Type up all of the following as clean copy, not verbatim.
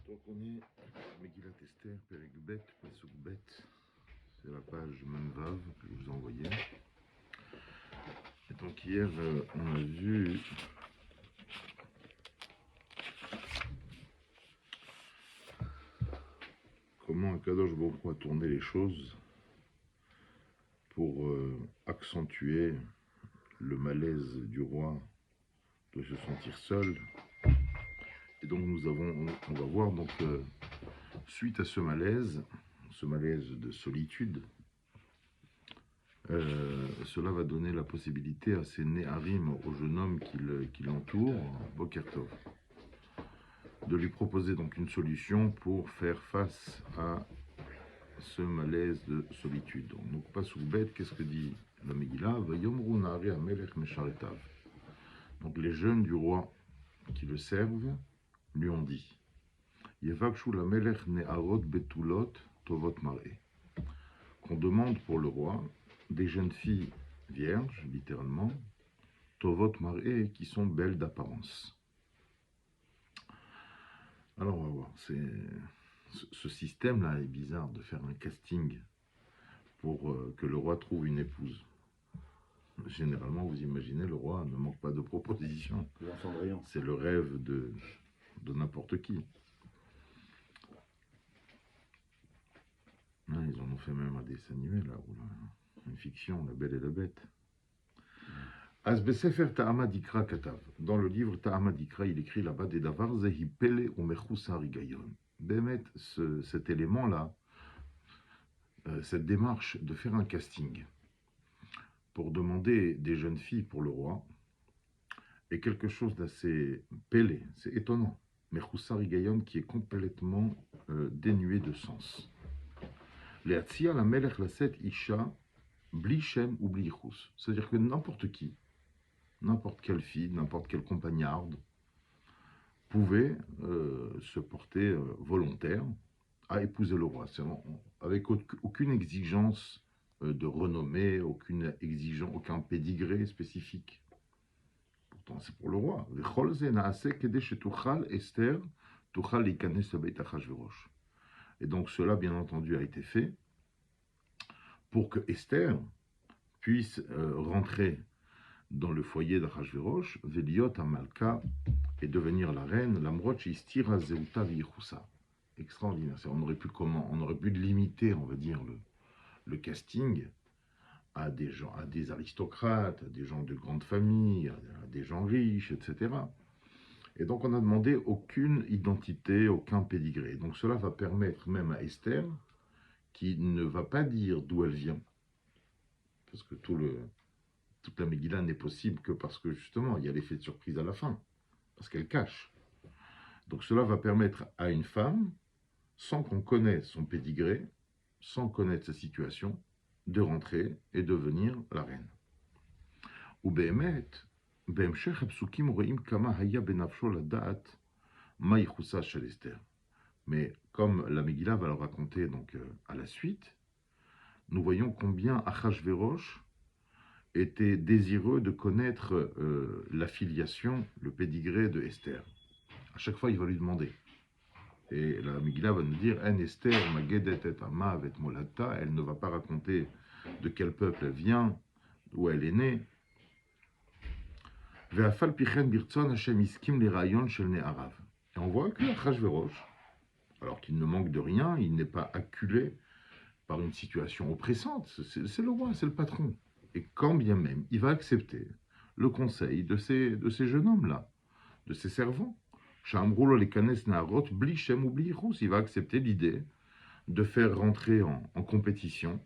Donc on est Megillat Esther, Perek Bet, Pasuk Bet. C'est la page Memvav que je vous ai envoyée. Et donc hier, on a vu comment Akadosh Baruch Hu a tourné les choses pour accentuer le malaise du roi de se sentir seul. Et donc on va voir donc suite à ce malaise de solitude, cela va donner la possibilité à ces Néharim, au jeune homme qui l'entoure, Boker Tov, de lui proposer donc une solution pour faire face à ce malaise de solitude. Donc pas sous bête, qu'est-ce que dit la Megillah? Vayomru na'arei hamelech mesharetav. Donc les jeunes du roi qui le servent lui ont dit Yevakshu lamelech ne'arot betulot tovot mar'eh, qu'on demande pour le roi des jeunes filles vierges, littéralement, tovot mar'eh, qui sont belles d'apparence. Alors on va voir, ce système-là est bizarre de faire un casting pour que le roi trouve une épouse. Généralement, vous imaginez, le roi ne manque pas de propositions. C'est le rêve de n'importe qui. Ils en ont fait même un dessin animé, là, une fiction, La Belle et la Bête. Asbesefer Ta'ama Dikra Katav. Dans le livre Ta'ama Dikra, il écrit là-bas des davar zehi pele ou mechousa rigayon. Bémet, cet élément-là, cette démarche de faire un casting pour demander des jeunes filles pour le roi est quelque chose d'assez pélé, c'est étonnant. Mechousa rigayon qui est complètement dénué de sens. Le'atzia la melech laset isha bli shem ou bli yichus. C'est-à-dire que n'importe qui, n'importe quelle fille, n'importe quelle compagnarde pouvait se porter volontaire à épouser le roi, avec aucune exigence de renommée, aucun pédigré spécifique. Pourtant, c'est pour le roi. Et donc cela, bien entendu, a été fait pour que Esther puisse rentrer dans le foyer d'Achashverosh, Veliot Amalka, et devenir la reine, l'Amroch Istira Zeuta Vichusa. Extraordinaire. On aurait pu limiter, on va dire, le casting à des gens, à des aristocrates, à des gens de grande famille, à des gens riches, etc. Et donc on a demandé aucune identité, aucun pédigré. Donc cela va permettre même à Esther, qui ne va pas dire d'où elle vient, parce que toute la Megillah n'est possible que parce que justement il y a l'effet de surprise à la fin, parce qu'elle cache. Donc cela va permettre à une femme, sans qu'on connaisse son pédigré, sans connaître sa situation, de rentrer et devenir la reine. Ou behemet, בהמשך הפסוקים רואים כמה היה בנפשו לדעת מה ייחוסה של אסתר. Mais comme la Megillah va le raconter donc à la suite, nous voyons combien Achashverosh était désireux de connaître la filiation, le pédigré de Esther. À chaque fois, il va lui demander. Et la Megillah va nous dire En Esther magedet et ama avet molata. Elle ne va pas raconter de quel peuple elle vient, où elle est née. Ve'afal pichen birtzon Hashem iskim les rayons shel ne'arav. Et on voit que Achashverosh, alors qu'il ne manque de rien, il n'est pas acculé par une situation oppressante. C'est le roi, c'est le patron. Et quand bien même, il va accepter le conseil de ces jeunes hommes-là, de ces servants. Il va accepter l'idée de faire rentrer en compétition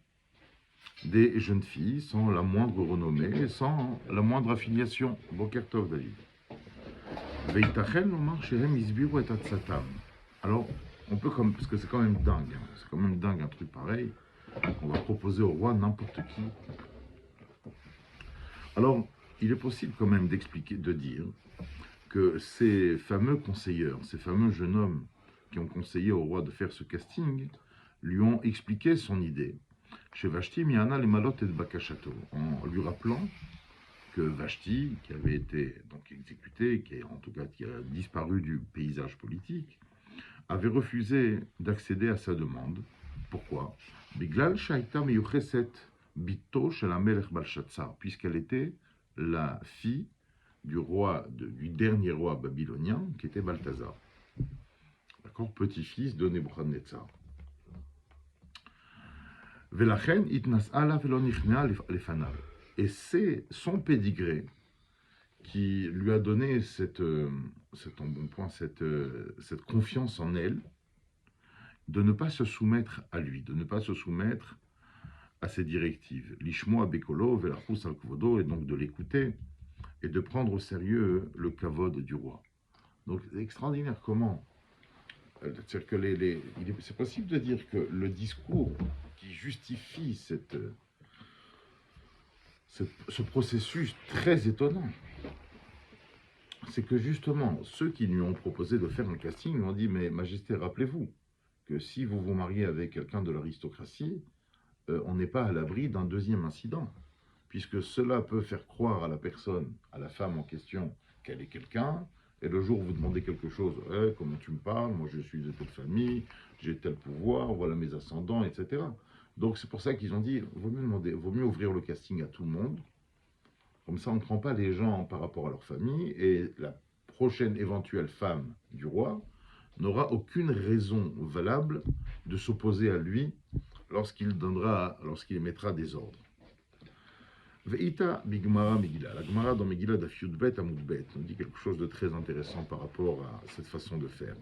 des jeunes filles sans la moindre renommée, sans la moindre affiliation. Boker Tov, David. Alors, on peut parce que c'est quand même dingue, c'est quand même dingue un truc pareil. On va proposer au roi n'importe qui. Alors, il est possible quand même d'expliquer, de dire que ces fameux conseilleurs, ces fameux jeunes hommes qui ont conseillé au roi de faire ce casting, lui ont expliqué son idée. Chez Vashti, Miana les malot et Bakashato, en lui rappelant que Vashti, qui avait été donc exécuté, qui a disparu du paysage politique, avait refusé d'accéder à sa demande. Pourquoi? Biglal Shaita Meyucheset Bito Shel HaMelech Balshazzar, puisqu'elle était la fille du dernier roi babylonien, qui était Balthazar. D'accord? Petit-fils de Nebuchadnezzar. Velachen itnas'ala velo nichnea lefanav. Et c'est son pédigré qui lui a donné cette confiance en elle, de ne pas se soumettre à lui, de ne pas se soumettre à ses directives. Lishmo abekolo velachus al kvodo, et donc de l'écouter et de prendre au sérieux le kavod du roi. Donc c'est extraordinaire comment. C'est-à-dire que c'est possible de dire que le discours qui justifie ce processus très étonnant, c'est que justement, ceux qui lui ont proposé de faire un casting lui ont dit « Mais Majesté, rappelez-vous que si vous vous mariez avec quelqu'un de l'aristocratie, on n'est pas à l'abri d'un deuxième incident, puisque cela peut faire croire à la personne, à la femme en question, qu'elle est quelqu'un, et le jour où vous demandez quelque chose, comment tu me parles, moi je suis de telle famille, j'ai tel pouvoir, voilà mes ascendants, etc. » Donc c'est pour ça qu'ils ont dit, vaut mieux ouvrir le casting à tout le monde, comme ça on ne prend pas les gens par rapport à leur famille, et la prochaine éventuelle femme du roi n'aura aucune raison valable de s'opposer à lui lorsqu'il émettra des ordres. Ve'ita bigmara Megillah. La Gemara dans Megillah daf Yudbet Amud Bet nous dit quelque chose de très intéressant par rapport à cette façon de faire.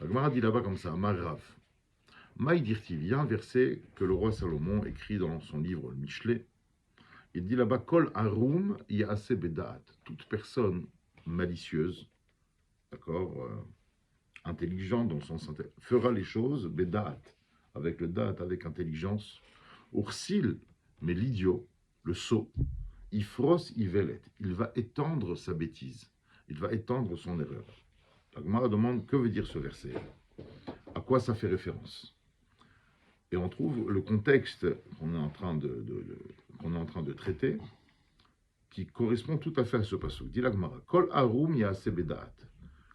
La Gemara dit là-bas comme ça, Marav. Maï dirti, il y a un verset que le roi Salomon écrit dans son livre le Michelet. Il dit là-bas, Kol arum ya'ase bedaat. Toute personne malicieuse, d'accord, intelligente dans son sens, fera les choses bedaat, avec le daat, avec intelligence. Ursil, mais l'idiot, le sot, ifros ivelet, il va étendre sa bêtise, il va étendre son erreur. La Gemara demande que veut dire ce verset, à quoi ça fait référence. Et on trouve le contexte qu'on est en train de traiter, qui correspond tout à fait à ce passage. Dit la Gemara, Kol arum ya'ase bedaat.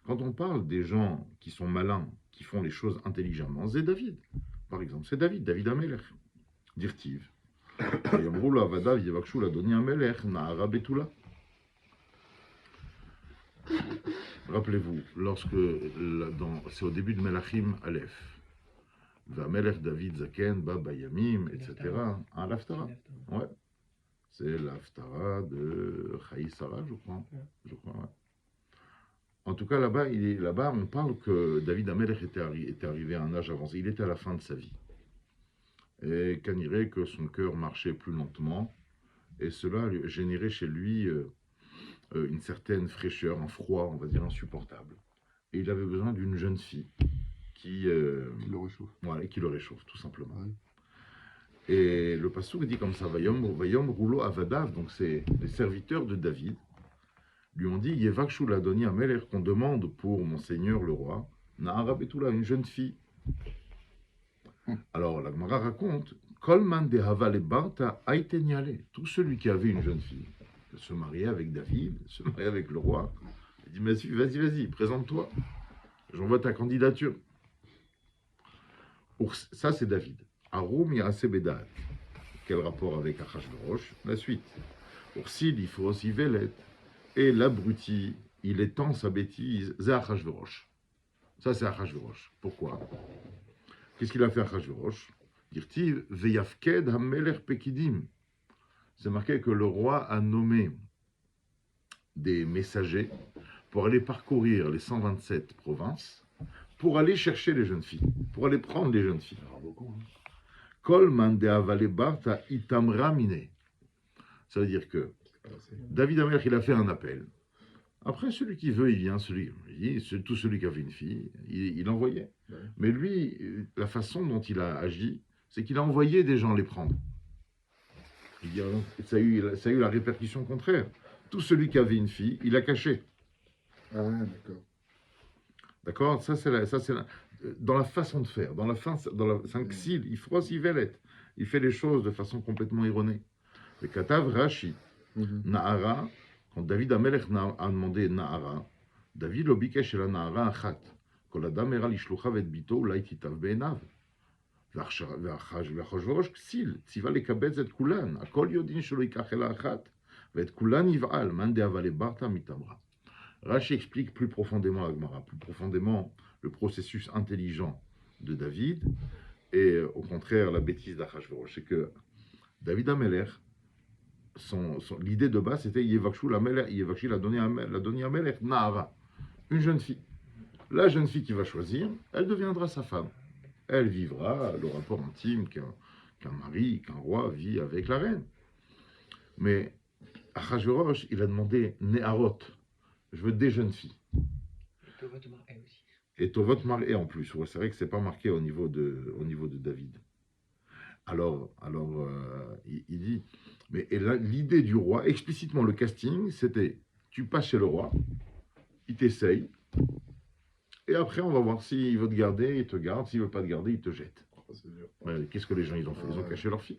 Quand on parle des gens qui sont malins, qui font les choses intelligemment, c'est David. Par exemple, c'est David Amelech, dirtiv. Rappelez-vous, c'est au début de Melachim Aleph, Vamelech David Zaken, Baba Yamim, etc. L'Haftara. Ouais. C'est l'Haftara de Chaï Sarah, je crois. Ouais. En tout cas, là-bas, on parle que David Amelech était arrivé à un âge avancé. Il était à la fin de sa vie. Et qu'on dirait que son cœur marchait plus lentement, et cela générait chez lui une certaine fraîcheur, un froid, on va dire, insupportable. Et il avait besoin d'une jeune fille qui le réchauffe. Voilà, qui le réchauffe, tout simplement. Ouais. Et le passouk dit comme ça, Vayom Roulo Avadav, donc c'est les serviteurs de David, lui ont dit, Yevakshu Ladoni Amelech, qu'on demande pour mon seigneur le roi, Nahara Betula, une jeune fille. Alors la Gemara raconte, Kolman de Havale Barta Aiteniale, tout celui qui avait une jeune fille, se marier avec David, se marier avec le roi, il dit, mais vas-y, présente-toi, j'envoie ta candidature. Ça c'est David. Arum Ya'ase Bedaat. Quel rapport avec Achashverosh? La suite. Ursil Ifros Ivelet. Et l'abruti, il étend sa bêtise, c'est Achashverosh. Ça c'est Achashverosh. Pourquoi? Qu'est-ce qu'il a fait Achashverosh? Dirtiv Veyafked Hamelech Pekidim. C'est marqué que le roi a nommé des messagers pour aller parcourir les 127 provinces, pour aller chercher les jeunes filles, pour aller prendre les jeunes filles. Kol man de avale barta itamra mine. Ça veut dire que David Amelech, il a fait un appel. Après, celui qui veut, il vient. Tout celui qui avait une fille, il envoyait. Ouais. Mais lui, la façon dont il a agi, c'est qu'il a envoyé des gens les prendre. Ça a eu la répercussion contraire. Tout celui qui avait une fille, il a caché. Ah, d'accord. D'accord? Ça, c'est dans la façon de faire, dans la 5-sil, il froisse, il velet. Il fait les choses de façon complètement erronée. Le Katav Rashi, Nahara, quand David Amelech a demandé Nahara, David l'obikesh et la Nahara achat. כל אדם הראה לשלוחיו את ביתו, אולי תיטב בעיניו. ואחשוורוש כסיל, ציווה לקבץ את כולן, הכל יודעים שלא ייקח אלא אחת, ואת כולן יבעל, מאן דהבה לברתא מתמרה. Rashi explique plus profondément la Gemara, plus profondément le processus intelligent de David, et au contraire la bêtise d'Achashverosh. C'est que David Amelech, l'idée de base c'était Yevakshu la donner à Melech, Nahara, une jeune fille. La jeune fille qui va choisir, elle deviendra sa femme. Elle vivra le rapport intime qu'un mari, qu'un roi vit avec la reine. Mais Achashverosh, il a demandé Neharot. Je veux des jeunes filles. Et Tovot Mar'é en plus. Ouais, c'est vrai que c'est pas marqué au niveau de David. Alors il dit, mais l'idée du roi, explicitement le casting, c'était, tu passes chez le roi, il t'essaye, et après on va voir s'il veut te garder, il te garde, s'il veut pas te garder, il te jette. Ouais, qu'est-ce que les gens ils ont fait? Ils ont caché leur fille.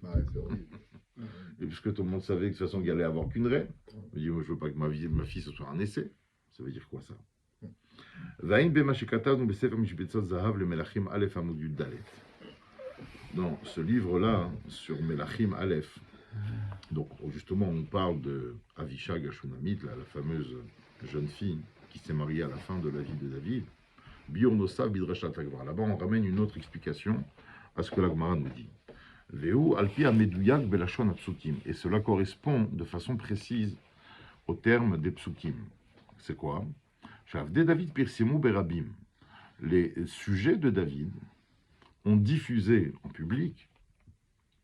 Et puisque tout le monde savait que de toute façon il allait avoir qu'une reine, il dit, moi, je veux pas que ma fille ce soit un essai. Ça veut dire quoi ça? Dans ce livre-là, sur Melachim Aleph, donc justement on parle de Avisha Gashunamit, la fameuse jeune fille qui s'est mariée à la fin de la vie de David, Biurnosa Bidrashat Agmara. Là-bas on ramène une autre explication à ce que l'Agmara nous dit. Veu Alpi Ameduyak Belashon Apsukim. Et cela correspond de façon précise au terme des psukim. C'est quoi? David Pirsimu Berabim. Les sujets de David ont diffusé en public.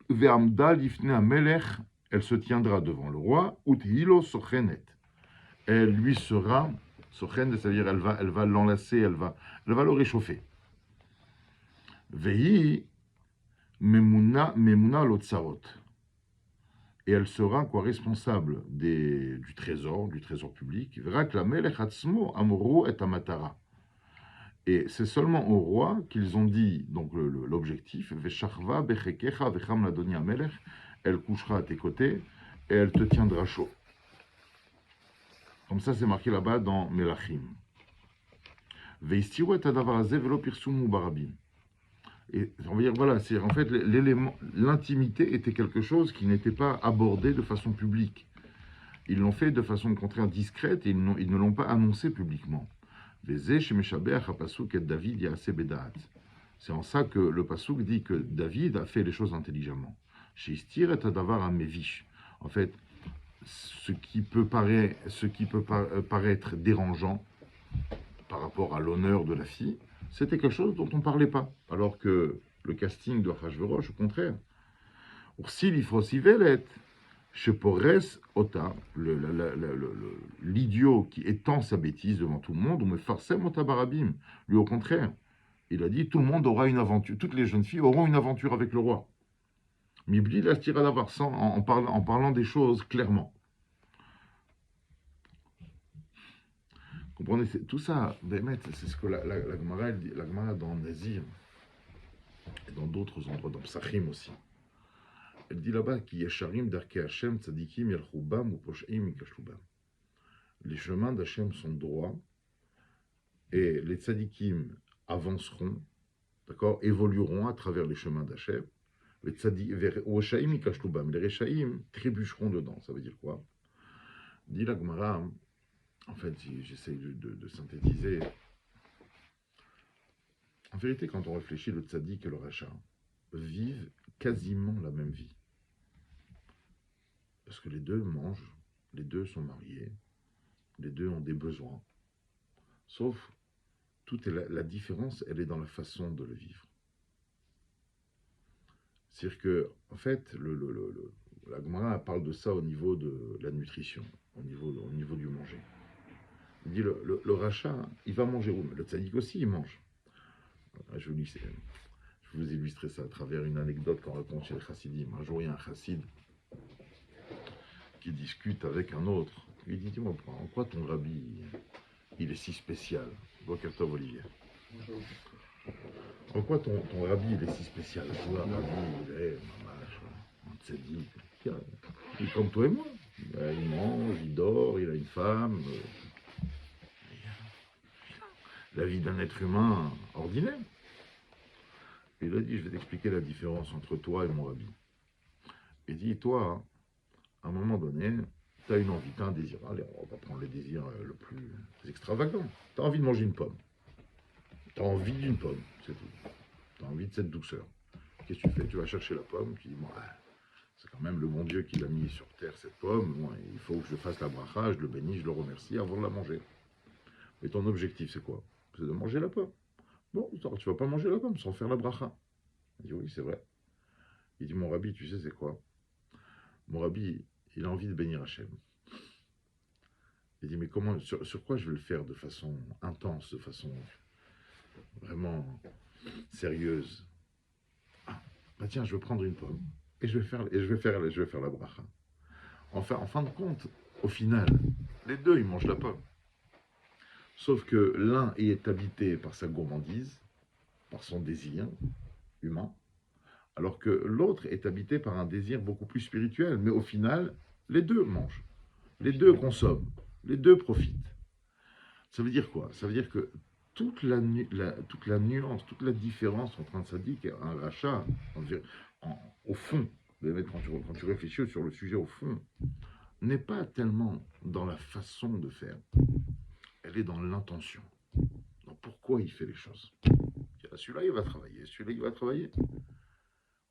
Ve'amda lifne amelech, elle se tiendra devant le roi. Uthilo sochenet. Elle lui sera sochenet, c'est-à-dire elle va l'enlacer, elle va le réchauffer. Vehi memuna lotsarot. Et elle sera quoi responsable du trésor public. Et c'est seulement au roi qu'ils ont dit donc l'objectif. Elle couchera à tes côtés et elle te tiendra chaud. Comme ça c'est marqué là-bas dans Melachim. Et on va dire, voilà, c'est en fait l'intimité était quelque chose qui n'était pas abordé de façon publique. Ils l'ont fait de façon au contraire discrète et ils ne l'ont pas annoncé publiquement. C'est en ça que le pasuk dit que David a fait les choses intelligemment. En fait, ce qui peut paraître dérangeant par rapport à l'honneur de la fille, c'était quelque chose dont on ne parlait pas. Alors que le casting de Achashverosh, au contraire. L'idiot qui étend sa bêtise devant tout le monde, on me farsem ota barabim. Lui, au contraire, il a dit tout le monde aura une aventure, toutes les jeunes filles auront une aventure avec le roi. Mibli la stira d'avoir en parlant des choses clairement. Comprenez, tout ça, c'est ce que la Gemara dans Nazir et dans d'autres endroits, dans Psachim aussi. Elle dit là-bas qu'il y a Sharim d'Arke Hashem, Tzadikim, Yalchubam, ou Poshaim, Ikashlubam. Les chemins d'Hachem sont droits et les Tzadikim avanceront, d'accord, évolueront à travers les chemins d'Hachem. Les Poshaim, Ikashlubam, les Reshaim trébucheront dedans. Ça veut dire quoi? Dit la Gemara. En fait, j'essaie de synthétiser. En vérité, quand on réfléchit, le tzaddik et le rachat vivent quasiment la même vie. Parce que les deux mangent, les deux sont mariés, les deux ont des besoins. Sauf, la différence, elle est dans la façon de le vivre. C'est-à-dire que, en fait, la Gemara parle de ça au niveau de la nutrition, au niveau du manger. Il dit le rachat, il va manger où? Le tzaddik aussi, il mange. Je vous illustrer ça à travers une anecdote qu'on raconte chez les chassidim. Un jour, il y a un chassid qui discute avec un autre. Il dit, dis-moi, en quoi ton rabbi, il est si spécial? Boker Tov, Olivier. En quoi ton rabbi, il est si spécial? Tu vois, rabbi, il est un tzaddik. Il est comme toi et moi. Il mange, il dort, il a une femme. la vie d'un être humain ordinaire. Et il a dit, je vais t'expliquer la différence entre toi et mon rabbi. Il dit, toi, à un moment donné, tu as une envie, tu as un désir. Allez, on va pas prendre le désir le plus extravagant. Tu as envie de manger une pomme. Tu as envie d'une pomme, c'est tout. Tu as envie de cette douceur. Qu'est-ce que tu fais? Tu vas chercher la pomme, tu dis, bon, c'est quand même le bon Dieu qui l'a mis sur terre, cette pomme. Bon, il faut que je fasse la bracha, je le bénis, je le remercie avant de la manger. Et ton objectif, c'est quoi? C'est de manger la pomme. Bon, tu vas pas manger la pomme sans faire la bracha. Il dit, oui, c'est vrai. Il dit, mon rabbi, tu sais, c'est quoi? Mon rabbi, il a envie de bénir Hachem. Il dit, mais comment, sur quoi je vais le faire de façon intense, de façon vraiment sérieuse? Ah, bah tiens, je vais prendre une pomme et je vais faire la bracha. Enfin, en fin de compte, au final, les deux, ils mangent la pomme. Sauf que l'un est habité par sa gourmandise, par son désir humain, alors que l'autre est habité par un désir beaucoup plus spirituel. Mais au final, les deux mangent, les deux consomment, les deux profitent. Ça veut dire quoi? Ça veut dire que toute la nuance, toute la différence entre un tzaddik et un rachat, au fond, quand tu réfléchis sur le sujet au fond, n'est pas tellement dans la façon de faire, elle est dans l'intention. Donc pourquoi il fait les choses? Celui-là, il va travailler, celui-là, il va travailler.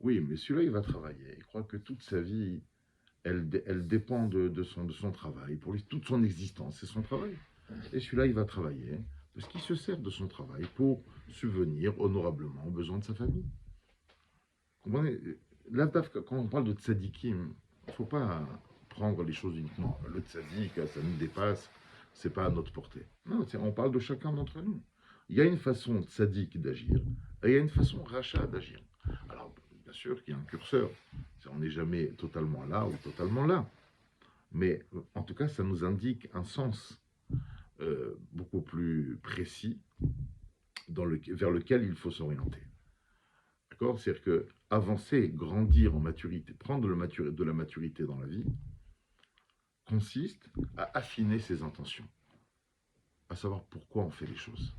Oui, mais celui-là, il va travailler. Il croit que toute sa vie, elle dépend de son travail. Pour lui, toute son existence, c'est son travail. Et celui-là, il va travailler parce qu'il se sert de son travail pour subvenir honorablement aux besoins de sa famille. Vous comprenez? Là, quand on parle de tzadikim, il ne faut pas prendre les choses uniquement. Le tzadik, ça nous dépasse, c'est pas à notre portée. Non, on parle de chacun d'entre nous. Il y a une façon tzaddik d'agir et il y a une façon rachat d'agir. Alors, bien sûr qu'il y a un curseur. On n'est jamais totalement là ou totalement là. Mais en tout cas, ça nous indique un sens beaucoup plus précis vers lequel il faut s'orienter. D'accord? C'est-à-dire que avancer, grandir en maturité, prendre de la maturité dans la vie, consiste à affiner ses intentions, à savoir pourquoi on fait les choses.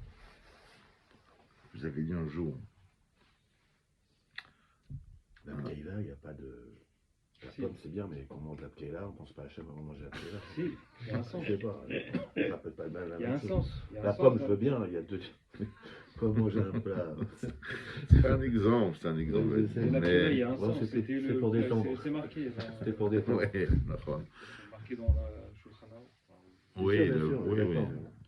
Vous avez dit un jour... La Pkeïla, il n'y a pas de... La pomme, c'est bien, mais quand on mange la Pkeïla, on ne pense pas à Hachem avant de manger la Pkeïla. Si, il y a un sens. Je sais pas. Ça peut pas mal. Il y a un sens. La pomme, je veux bien, il y a deux... Faut manger un plat. C'est un exemple, c'est un exemple. Mais la Pkeïla, il y a un sens. C'est pour détendre. C'est marqué. C'était pour détendre. Oui, la femme. C'est marqué dans la Shulchan Aruch. Oui, bien sûr, oui.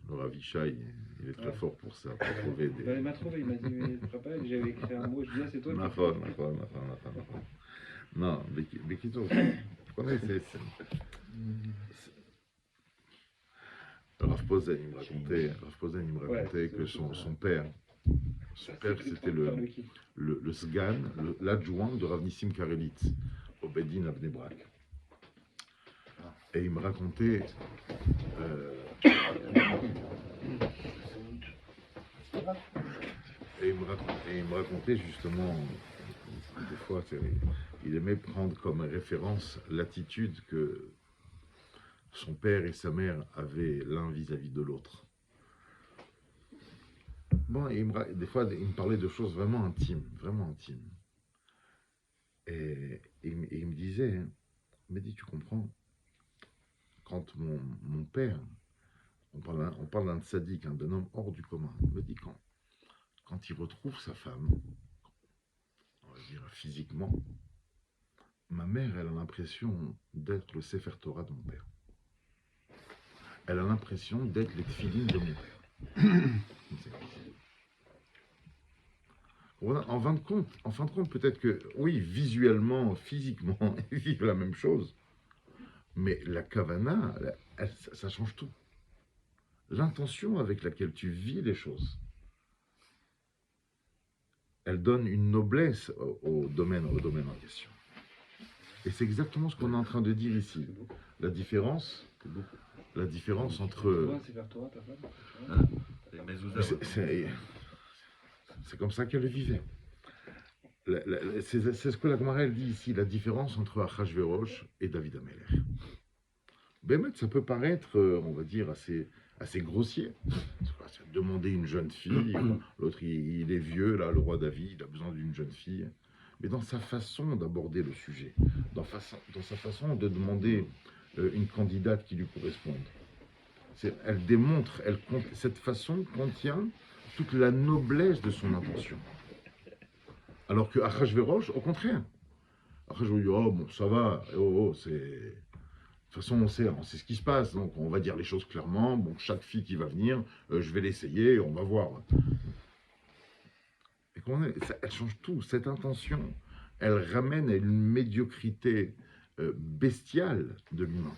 Le Rav Shai, il est très fort pour ça, pour trouver des... Il m'a trouvé, il m'a dit, mais tu te rappelles, j'avais écrit un mot, je dis, ah, c'est toi Ma qui... femme. Non, mais qui tu connais, Rav Posen, il me racontait que son père, c'était le sgan, l'adjoint de Rav Nissim Karelitz, au Bedin à Bnei Brak. Et il me racontait... Et il me racontait justement, des fois, il aimait prendre comme référence l'attitude que son père et sa mère avaient l'un vis-à-vis de l'autre. Bon, des fois, il me parlait de choses vraiment intimes, Et il me disait, il me dit, tu comprends, quand mon père, on parle d'un tzaddik, d'un homme hors du commun, il me dit quand il retrouve sa femme, on va dire physiquement, ma mère, elle a l'impression d'être le Sefer Torah de mon père. Elle a l'impression d'être les tefilines de mon père. En fin de compte, peut-être que, oui, visuellement, physiquement, ils vivent la même chose. Mais la kavana, ça change tout. L'intention avec laquelle tu vis les choses, elle donne une noblesse au domaine en question. Et c'est exactement ce qu'on est en train de dire ici. La différence entre... C'est vers toi, ta femme. C'est comme ça qu'elle le vivait. C'est ce que la Gemara dit ici, la différence entre Achashverosh et David Amelech. Ben, ça peut paraître, on va dire, assez grossier. c'est demander une jeune fille, l'autre il est vieux, là, le roi David, il a besoin d'une jeune fille. Mais dans sa façon d'aborder le sujet, dans sa façon de demander une candidate qui lui corresponde. Elle démontre, cette façon contient toute la noblesse de son intention. Alors que Achashverosh, au contraire. Achashverosh dit, oh bon, ça va, c'est... De toute façon, on sait ce qui se passe, donc on va dire les choses clairement. Bon, chaque fille qui va venir, je vais l'essayer, on va voir. Et elle change tout. Cette intention, elle ramène à une médiocrité bestiale de l'humain.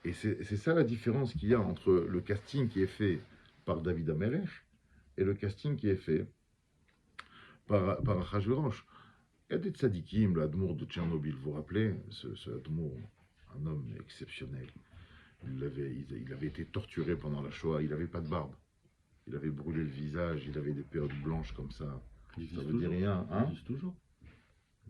Et c'est ça la différence qu'il y a entre le casting qui est fait par David Amelech et le casting qui est fait par Achashverosh. Il y a des tzadikim, l'Admour de Tchernobyl, vous vous rappelez, ce Admour, un homme exceptionnel. Il avait été torturé pendant la Shoah, il n'avait pas de barbe. Il avait brûlé le visage, il avait des périodes blanches comme ça. Ça veut dire rien, hein? Il existe toujours.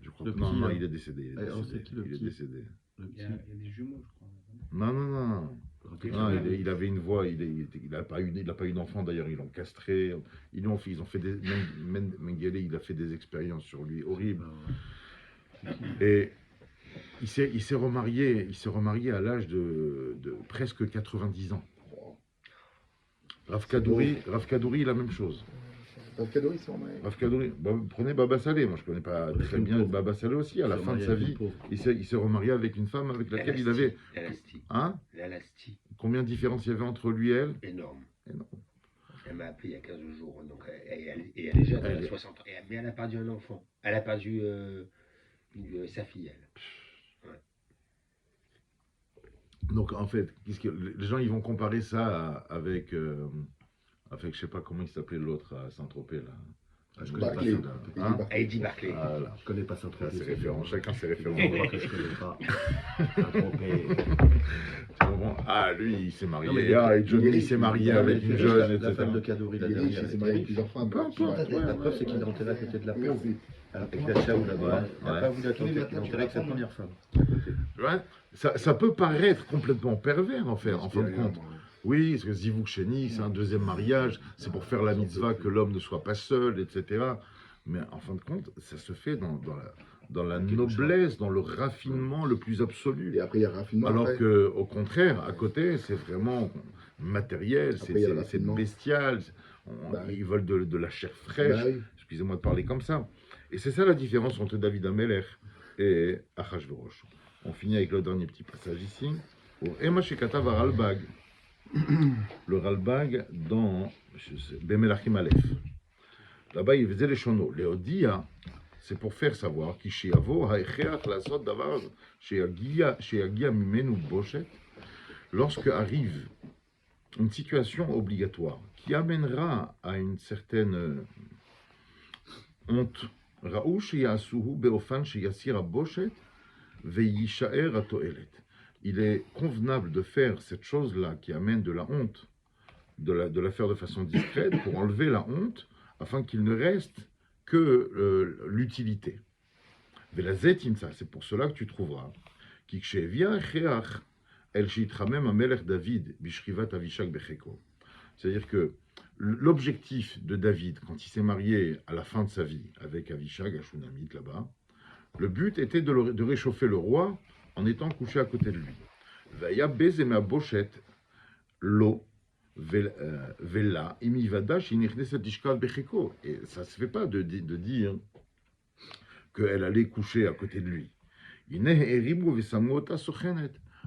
Je crois que non, il est décédé. Il est décédé. Il y a des jumeaux, je crois. Non. Il avait une voix, il n'a pas eu d'enfant d'ailleurs, ils l'ont castré. Ils ont fait Mengele, il a fait des expériences sur lui horribles. Et il s'est remarié à l'âge de presque 90 ans. Rav Kadouri, la même chose. Rav Kadouri, c'est vrai. Rav Kadouri, prenez Baba Salé, moi je connais pas très bien Baba Salé aussi, à la fin de sa vie, il s'est remarié avec une femme avec laquelle il avait... L'Alasti. Combien de différence il y avait entre lui et elle? Énorme. Elle m'a appelé il y a 15 jours, donc elle est jeune, elle a 60 ans, mais elle a perdu un enfant. Elle a perdu sa fille, elle. Ouais. Donc en fait, les gens ils vont comparer ça avec, je sais pas comment il s'appelait l'autre à Saint-Tropez là. Je connais pas ça. Eddie Barclay. Je connais pas Saint-Tropez. C'est référent, chacun ses références. Je connais pas Saint-Tropez. Lui il s'est marié, et Johnny il s'est marié avec une jeune, etc. La femme de Kadouri, la dernière. Il s'est marié avec plusieurs femmes. Peu importe, La preuve, c'est qu'il est enterré à côté de la pauvre. Avec la Chaou là-bas. Il n'a pas voulu attendre, il est enterré avec sa première femme. Ouais, ça peut paraître complètement pervers en fin de compte. Oui, parce que Zivuk Sheni, c'est un deuxième mariage, c'est pour faire la mitzvah que l'homme ne soit pas seul, etc. Mais en fin de compte, ça se fait dans la noblesse, dans le raffinement le plus absolu. Et après, il y a raffinement. Alors qu'au contraire, à côté, c'est vraiment matériel, c'est bestial. Ils veulent de la chair fraîche. Excusez-moi de parler comme ça. Et c'est ça la différence entre David Amelech et Achashverosh. On finit avec le dernier petit passage ici. Ema Shekatav Ralbag. Le Ralbag dans Bemelachim Aleph. Là-bas, il faisait les chonos. Léodia, c'est pour faire savoir qu'Ishiavo haecheach lasot davar sheyagia mimenu boshet, lorsque arrive une situation obligatoire qui amènera à une certaine honte. Raou sheyasuhu beofan sheyasira boshet veyishaer atoelet. Il est convenable de faire cette chose-là qui amène de la honte, de la faire de façon discrète pour enlever la honte, afin qu'il ne reste que l'utilité. Velazetimsa, c'est pour cela que tu trouveras. C'est-à-dire que l'objectif de David, quand il s'est marié à la fin de sa vie avec Avishag, à Shunamite là-bas, le but était de réchauffer le roi en étant couché à côté de lui. Vaya bezema boshet lo vela imivada shinichneset ishkal becheko. Et ça ne se fait pas de dire qu'elle allait coucher à côté de lui.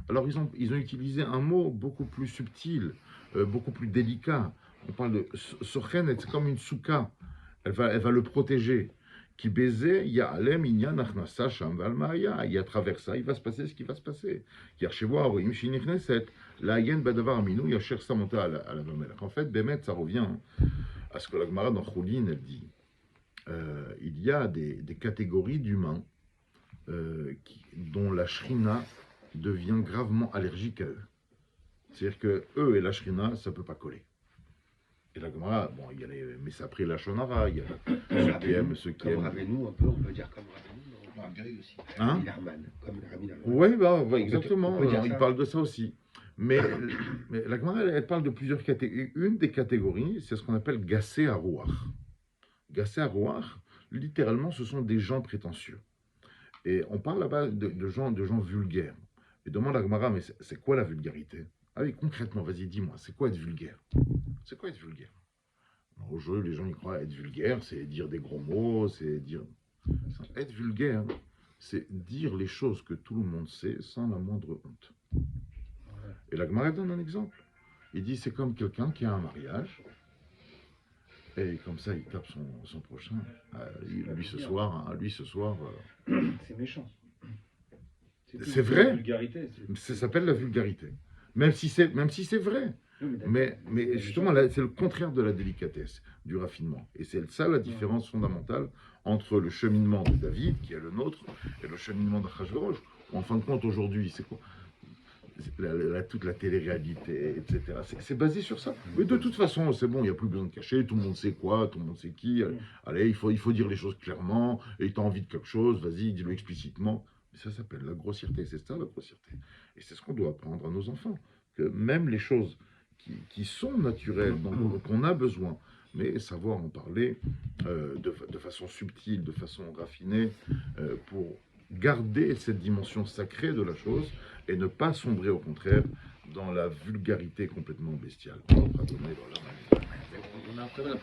Alors ils ont utilisé un mot beaucoup plus subtil, beaucoup plus délicat. On parle de sochenet, c'est comme une souka. Elle va le protéger. Qui baisait, il y a alem, il y a nachnasa, shamvalmaya, il y a travers ça, il va se passer ce qui va se passer. Qui a chez moi, im shinichneset, la yen badavar aminu, il y a cher sa monta à la mamelach. En fait, Bémet, ça revient à ce que la Gemara dans Choulin, elle dit. Il y a des catégories d'humains dont la shrina devient gravement allergique à eux. C'est-à-dire que eux et la shrina, ça ne peut pas coller. Et la Gemara, bon, il y a les Messapri et la Shonara, il y a ceux qui aiment. Rabbeinu, on peut dire comme Rabbeinu, non, aussi. Hein? Comme Rabbi Narman. Oui, exactement, il parle de ça aussi. Mais, mais la Gemara, elle parle de plusieurs catégories. Une des catégories, c'est ce qu'on appelle gassé arouach. Gassé arouach, littéralement, ce sont des gens prétentieux. Et on parle là-bas de gens vulgaires. Et demande à Gemara, mais c'est quoi la vulgarité? Ah oui, concrètement, vas-y, dis-moi, c'est quoi être vulgaire? C'est quoi être vulgaire? Aujourd'hui, les gens y croient être vulgaire, c'est dire des gros mots, c'est dire... Être vulgaire, c'est dire les choses que tout le monde sait sans la moindre honte. Et la Gemara donne un exemple. Il dit, c'est comme quelqu'un qui a un mariage, et comme ça, il tape son prochain. Lui ce soir... C'est méchant. C'est vrai. La vulgarité. Ça s'appelle la vulgarité. Même si c'est vrai. Mais justement, là, c'est le contraire de la délicatesse, du raffinement. Et c'est ça la différence fondamentale entre le cheminement de David, qui est le nôtre, et le cheminement d'Achashverosh. En fin de compte, aujourd'hui, c'est quoi? Toute la télé-réalité, etc. C'est basé sur ça. Mais de toute façon, c'est bon, il n'y a plus besoin de cacher, tout le monde sait quoi, tout le monde sait qui. Allez, il faut dire les choses clairement, et tu as envie de quelque chose, vas-y, dis-le explicitement. Mais ça s'appelle la grossièreté, c'est ça la grossièreté. Et c'est ce qu'on doit apprendre à nos enfants, que même les choses qui sont naturelles, dont on a besoin, mais savoir en parler de façon subtile, de façon raffinée, pour garder cette dimension sacrée de la chose et ne pas sombrer au contraire dans la vulgarité complètement bestiale. On a